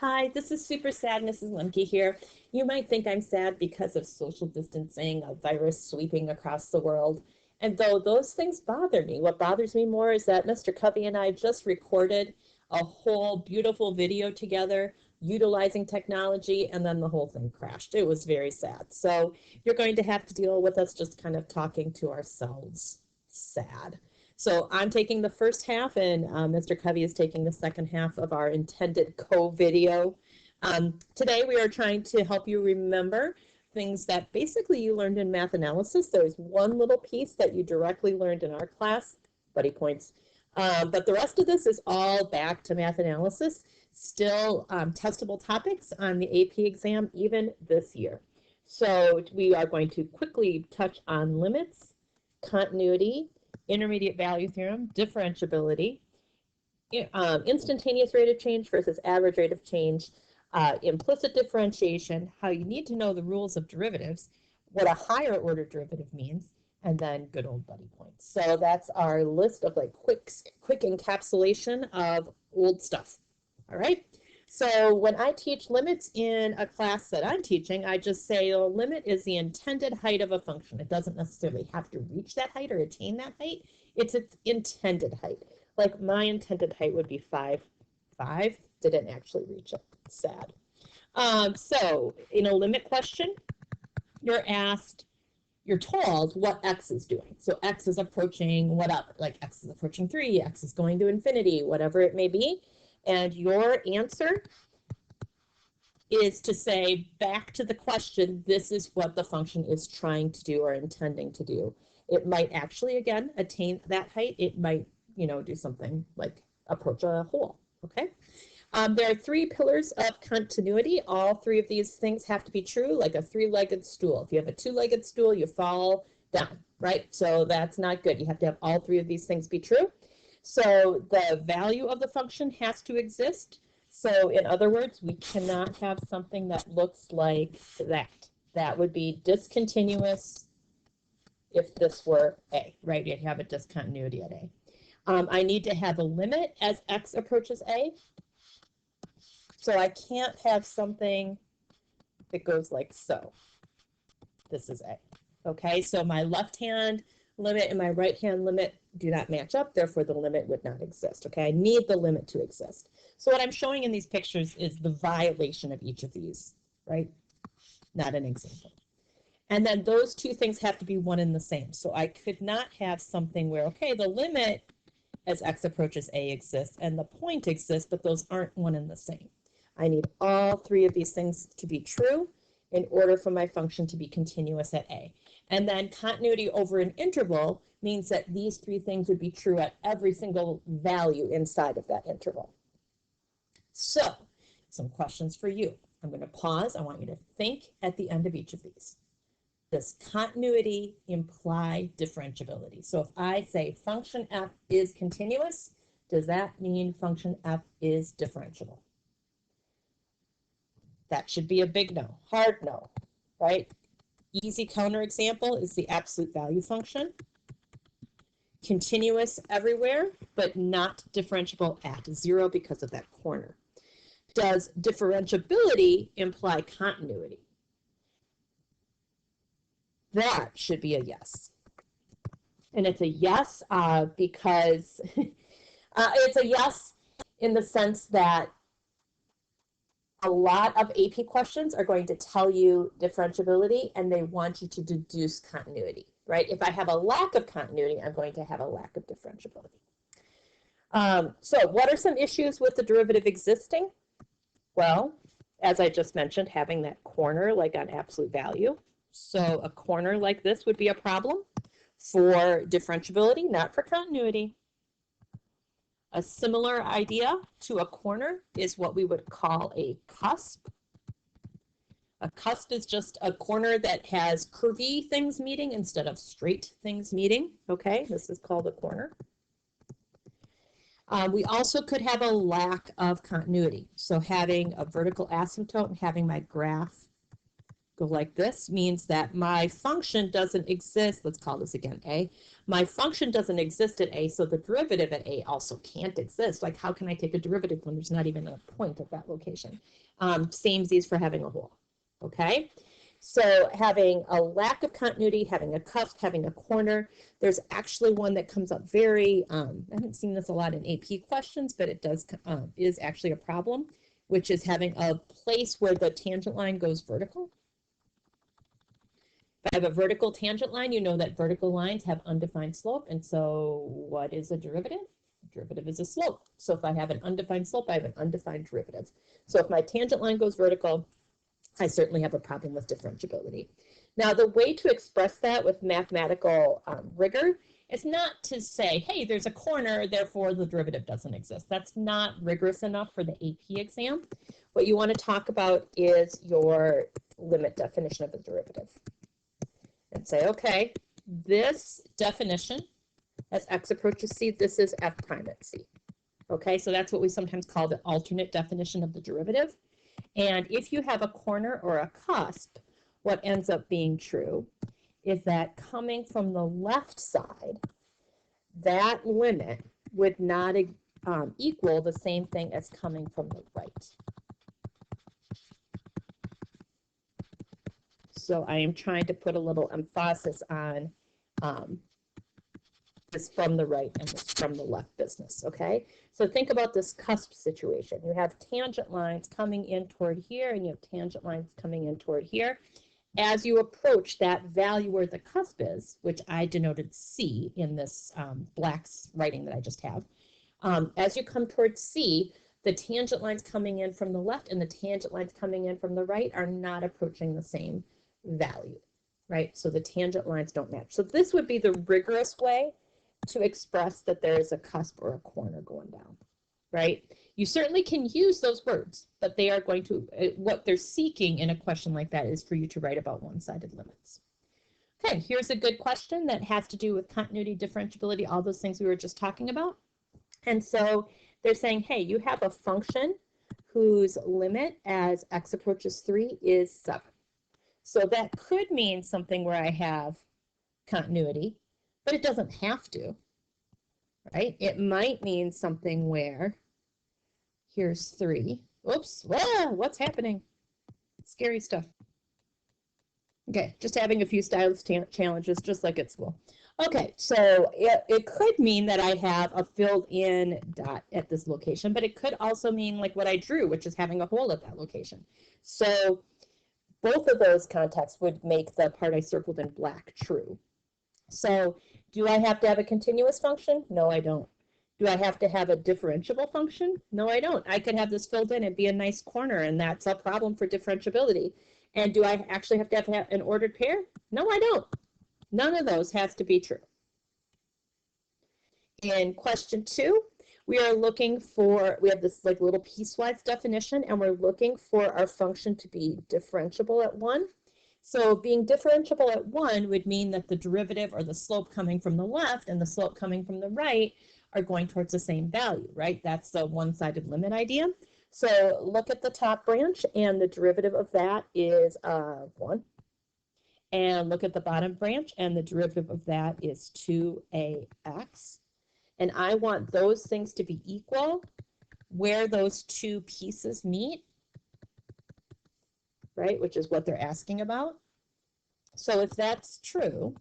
Hi, this is Super Sad Mrs. Lemke here. You might think I'm sad because of social distancing, a virus sweeping across the world. And though those things bother me, what bothers me more is that Mr. Covey and I just recorded a whole beautiful video together utilizing technology, and then the whole thing crashed. It was very sad. So you're going to have to deal with us just kind of talking to ourselves. Sad. So I'm taking the first half, and Mr. Covey is taking the second half of our intended co-video. Today we are trying to help you remember things that basically you learned in math analysis. There's one little piece that you directly learned in our class, buddy points. But the rest of this is all back to math analysis, still testable topics on the AP exam even this year. So we are going to quickly touch on limits, continuity, intermediate value theorem, differentiability, instantaneous rate of change versus average rate of change, implicit differentiation, how you need to know the rules of derivatives, what a higher order derivative means, and then good old buddy points. So that's our list of like quick encapsulation of old stuff. All right. So when I teach limits in a class that I'm teaching, I just say a limit is the intended height of a function. It doesn't necessarily have to reach that height or attain that height. It's its intended height. Like my intended height would be 5. 5 didn't actually reach it. Sad. So in a limit question, you're told what x is doing. So x is approaching whatever, like x is approaching 3, x is going to infinity, whatever it may be. And your answer is to say back to the question, this is what the function is trying to do or intending to do. It might actually, again, attain that height. It might, do something like approach a hole, okay? There are 3 pillars of continuity. All 3 of these things have to be true, like a 3-legged stool. If you have a 2-legged stool, you fall down, right? So that's not good. You have to have all 3 of these things be true. So the value of the function has to exist. So in other words, we cannot have something that looks like that. That would be discontinuous if this were a, right? You'd have a discontinuity at a. I need to have a limit as x approaches a. So I can't have something that goes like so. This is a. Okay, so my left hand limit and my right hand limit do not match up, therefore the limit would not exist. Okay, I need the limit to exist. So what I'm showing in these pictures is the violation of each of these, right? Not an example. And then those 2 things have to be one and the same. So I could not have something where, okay, the limit as x approaches a exists and the point exists, but those aren't one and the same. I need all 3 of these things to be true in order for my function to be continuous at a. And then continuity over an interval means that these 3 things would be true at every single value inside of that interval. So, some questions for you. I'm going to pause. I want you to think at the end of each of these. Does continuity imply differentiability? So if I say function f is continuous, does that mean function f is differentiable? That should be a big no, hard no, right? Easy counterexample is the absolute value function. Continuous everywhere, but not differentiable at 0 because of that corner. Does differentiability imply continuity? That should be a yes. And it's a yes because it's a yes in the sense that a lot of AP questions are going to tell you differentiability and they want you to deduce continuity, right? If I have a lack of continuity, I'm going to have a lack of differentiability. So what are some issues with the derivative existing? Well, as I just mentioned, having that corner like on absolute value. So a corner like this would be a problem for differentiability, not for continuity. A similar idea to a corner is what we would call a cusp. A cusp is just a corner that has curvy things meeting instead of straight things meeting. Okay, this is called a corner. We also could have a lack of continuity. So having a vertical asymptote and having my graph go like this, means that my function doesn't exist. Let's call this again A. My function doesn't exist at A, so the derivative at A also can't exist. Like, how can I take a derivative when there's not even a point at that location? Samesies for having a hole, okay? So having a lack of continuity, having a cusp, having a corner, there's actually one that comes up very, I haven't seen this a lot in AP questions, but it does is actually a problem, which is having a place where the tangent line goes vertical. If I have a vertical tangent line, you know that vertical lines have undefined slope. And so what is a derivative? A derivative is a slope. So if I have an undefined slope, I have an undefined derivative. So if my tangent line goes vertical, I certainly have a problem with differentiability. Now, the way to express that with mathematical rigor is not to say, hey, there's a corner, therefore the derivative doesn't exist. That's not rigorous enough for the AP exam. What you want to talk about is your limit definition of the derivative. And say, okay, this definition, as x approaches c, this is f prime at c. Okay, so that's what we sometimes call the alternate definition of the derivative. And if you have a corner or a cusp, what ends up being true is that coming from the left side, that limit would not equal the same thing as coming from the right. So I am trying to put a little emphasis on this from the right and this from the left business, okay? So think about this cusp situation. You have tangent lines coming in toward here, and you have tangent lines coming in toward here. As you approach that value where the cusp is, which I denoted C in this black's writing that I just have, as you come towards C, the tangent lines coming in from the left and the tangent lines coming in from the right are not approaching the same value, right? So the tangent lines don't match. So this would be the rigorous way to express that there is a cusp or a corner going down, right? You certainly can use those words, but they are going to, what they're seeking in a question like that is for you to write about one-sided limits. Okay, here's a good question that has to do with continuity, differentiability, all those things we were just talking about. And so they're saying, hey, you have a function whose limit as x approaches 3 is 7. So that could mean something where I have continuity, but it doesn't have to, right? It might mean something where here's 3. Oops, what's happening? Scary stuff. Okay, just having a few stylus challenges, just like at school. Okay, so it could mean that I have a filled in dot at this location, but it could also mean like what I drew, which is having a hole at that location. So both of those contexts would make the part I circled in black true. So do I have to have a continuous function? No, I don't. Do I have to have a differentiable function? No, I don't. I could have this filled in and be a nice corner, and that's a problem for differentiability. And do I actually have to have an ordered pair? No, I don't. None of those has to be true. In question 2, we are looking for, we have this like little piecewise definition, and we're looking for our function to be differentiable at 1. So being differentiable at 1 would mean that the derivative or the slope coming from the left and the slope coming from the right are going towards the same value, right? That's the one-sided limit idea. So look at the top branch, and the derivative of that is 1. And look at the bottom branch, and the derivative of that is 2ax. And I want those things to be equal where those two pieces meet, right, which is what they're asking about. So if that's true,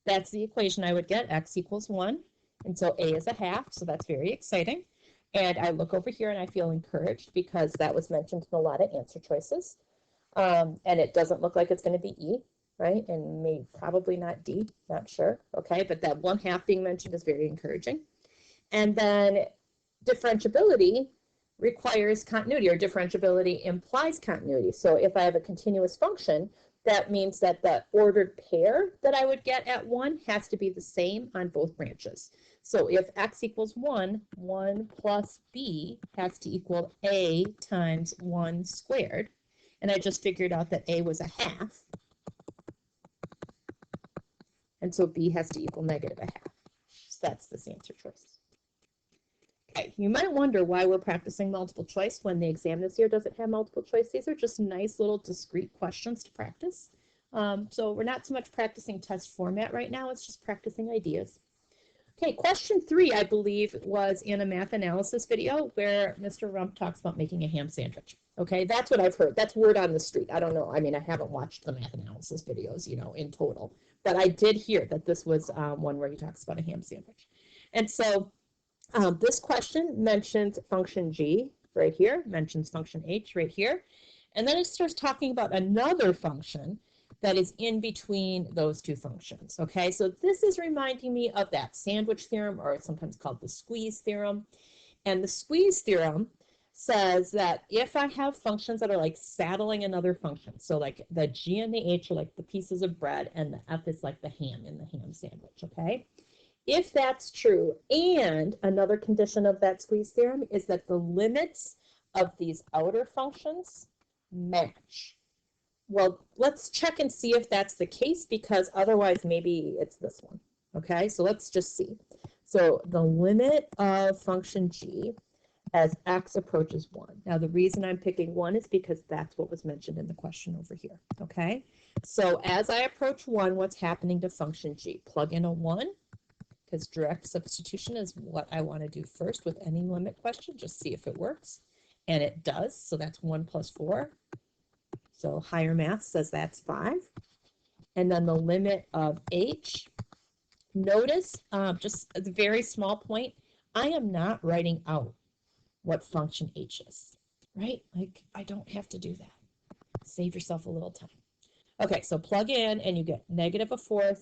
that's the equation I would get, x equals 1. And so a is a half, so that's very exciting. And I look over here and I feel encouraged because that was mentioned in a lot of answer choices. And it doesn't look like it's going to be E, right? And probably not D, not sure. Okay, but that 1/2 being mentioned is very encouraging. And then differentiability requires continuity, or differentiability implies continuity. So if I have a continuous function, that means that the ordered pair that I would get at 1 has to be the same on both branches. So if x equals 1, 1 plus b has to equal a times 1 squared. And I just figured out that a was a half. And so b has to equal -1/2. So that's this answer choice. Okay, you might wonder why we're practicing multiple choice when the exam this year doesn't have multiple choice. These are just nice little discrete questions to practice. So we're not so much practicing test format right now, it's just practicing ideas. Okay, question 3, I believe, was in a math analysis video where Mr. Rump talks about making a ham sandwich. Okay, that's what I've heard. That's word on the street. I don't know. I mean, I haven't watched the math analysis videos, you know, in total. But I did hear that this was one where he talks about a ham sandwich. And so this question mentions function g right here, mentions function h right here. And then it starts talking about another function that is in between those two functions. Okay, so this is reminding me of that sandwich theorem, or sometimes called the squeeze theorem. And the squeeze theorem says that if I have functions that are like saddling another function, so like the g and the h are like the pieces of bread and the f is like the ham in the ham sandwich, okay? If that's true, and another condition of that squeeze theorem is that the limits of these outer functions match. Well, let's check and see if that's the case, because otherwise maybe it's this one. Okay, so let's just see. So the limit of function g as x approaches 1. Now the reason I'm picking 1 is because that's what was mentioned in the question over here. Okay, so as I approach 1, what's happening to function g? Plug in a 1, because direct substitution is what I want to do first with any limit question, just see if it works. And it does, so that's 1 plus 4. So higher math says that's 5. And then the limit of h, notice just a very small point, I am not writing out what function h is, right? Like I don't have to do that. Save yourself a little time. Okay, so plug in and you get -1/4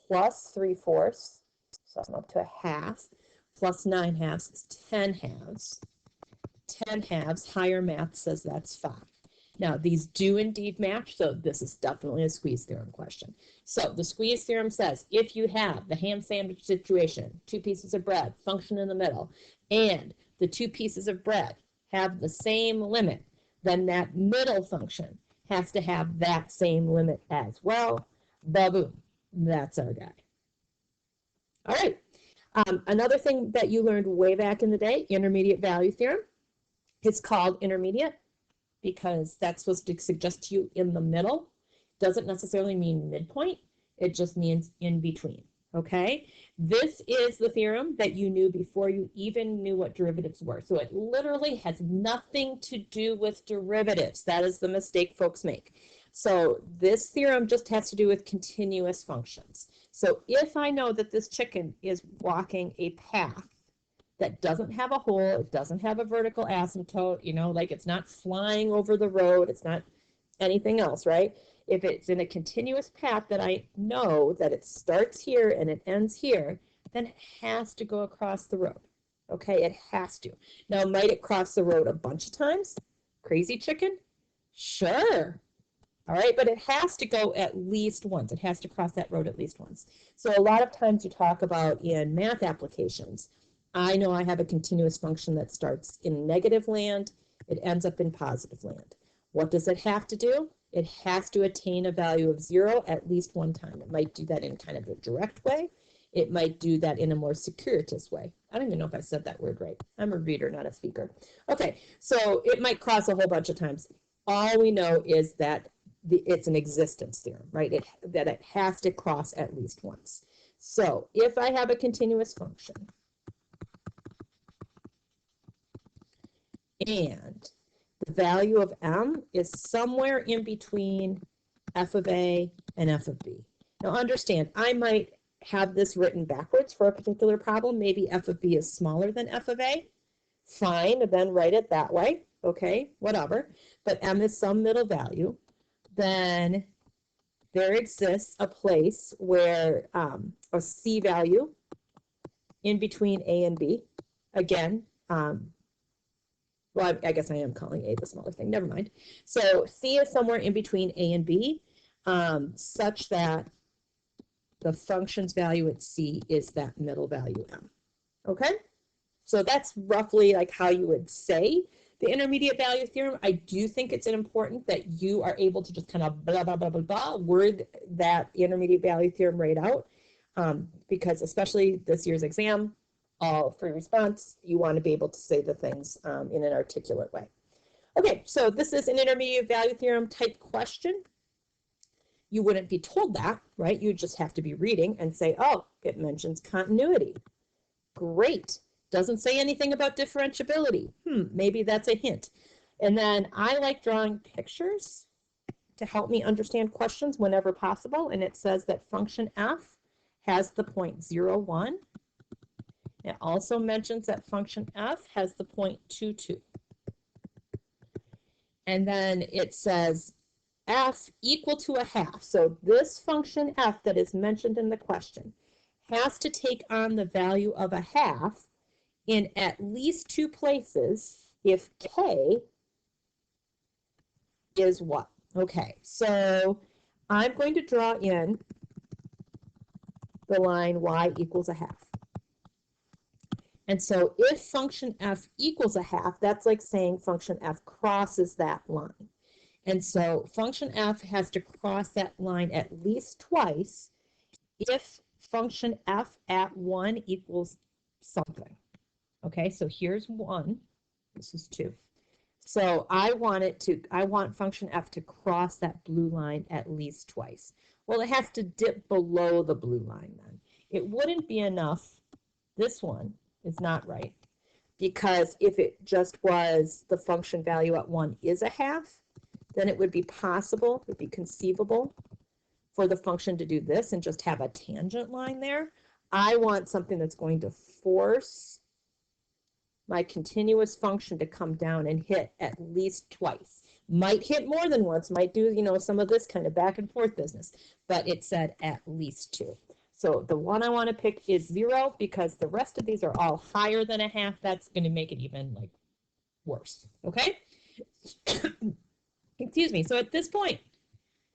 plus 3/4. So I'm up to a half, plus 9/2 is 10/2. 10/2, higher math says that's 5. Now, these do indeed match, so this is definitely a squeeze theorem question. So the squeeze theorem says if you have the ham sandwich situation, 2 pieces of bread, function in the middle, and the 2 pieces of bread have the same limit, then that middle function has to have that same limit as well. Ba-boom. That's our guy. All right. Another thing that you learned way back in the day, intermediate value theorem. It's called intermediate because that's supposed to suggest to you in the middle. Doesn't necessarily mean midpoint. It just means in between. Okay. This is the theorem that you knew before you even knew what derivatives were. So it literally has nothing to do with derivatives. That is the mistake folks make. So this theorem just has to do with continuous functions. So if I know that this chicken is walking a path that doesn't have a hole, it doesn't have a vertical asymptote, you know, like it's not flying over the road, it's not anything else, right? If it's in a continuous path that I know that it starts here and it ends here, then it has to go across the road. Okay, it has to. Now, might it cross the road a bunch of times? Crazy chicken? Sure. All right, but it has to go at least once. It has to cross that road at least once. So a lot of times you talk about in math applications, I know I have a continuous function that starts in negative land, it ends up in positive land. What does it have to do? It has to attain a value of 0 at least one time. It might do that in kind of a direct way. It might do that in a more circuitous way. I don't even know if I said that word right. I'm a reader, not a speaker. Okay, so it might cross a whole bunch of times. All we know is that it's an existence theorem, right? That it has to cross at least once. So if I have a continuous function and the value of m is somewhere in between f of a and f of b. Now understand, I might have this written backwards for a particular problem. Maybe f of b is smaller than f of a. Fine, then write it that way. Okay, whatever. But m is some middle value. Then there exists a place where a c value in between a and b. Again, well, I guess I am calling a the smaller thing. Never mind. So c is somewhere in between a and b, such that the function's value at c is that middle value m. Okay? So that's roughly like how you would say the intermediate value theorem. I do think it's important that you are able to just kind of blah, blah, blah, blah, blah, word that intermediate value theorem right out, because especially this year's exam, all free response. You want to be able to say the things in an articulate way. Okay, so this is an intermediate value theorem type question. You wouldn't be told that, right? You just have to be reading and say, oh, it mentions continuity. Great. Doesn't say anything about differentiability. Maybe that's a hint. And then I like drawing pictures to help me understand questions whenever possible. And it says that function f has the point 0, 1. It also mentions that function f has the point 2, 2. And then it says f equal to a half. So this function f that is mentioned in the question has to take on the value of a half in at least 2 places if k is what? Okay, so I'm going to draw in the line y equals a half. And so if function f equals a half, that's like saying function f crosses that line. And so function f has to cross that line at least twice if function f at 1 equals something. Okay, so here's 1, this is 2. So I want function f to cross that blue line at least twice. Well, it has to dip below the blue line then. It wouldn't be enough. This one is not right, because if it just was the function value at 1 is a half, then it would be possible, it would be conceivable for the function to do this and just have a tangent line there. I want something that's going to force my continuous function to come down and hit at least twice. Might hit more than once, might do, some of this kind of back and forth business, but it said at least 2. So the one I want to pick is 0 because the rest of these are all higher than a half. That's going to make it even worse. Okay? Excuse me. So at this point,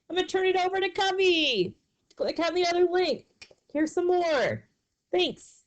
I'm going to turn it over to Cubby. Click on the other link. Here's some more. Thanks.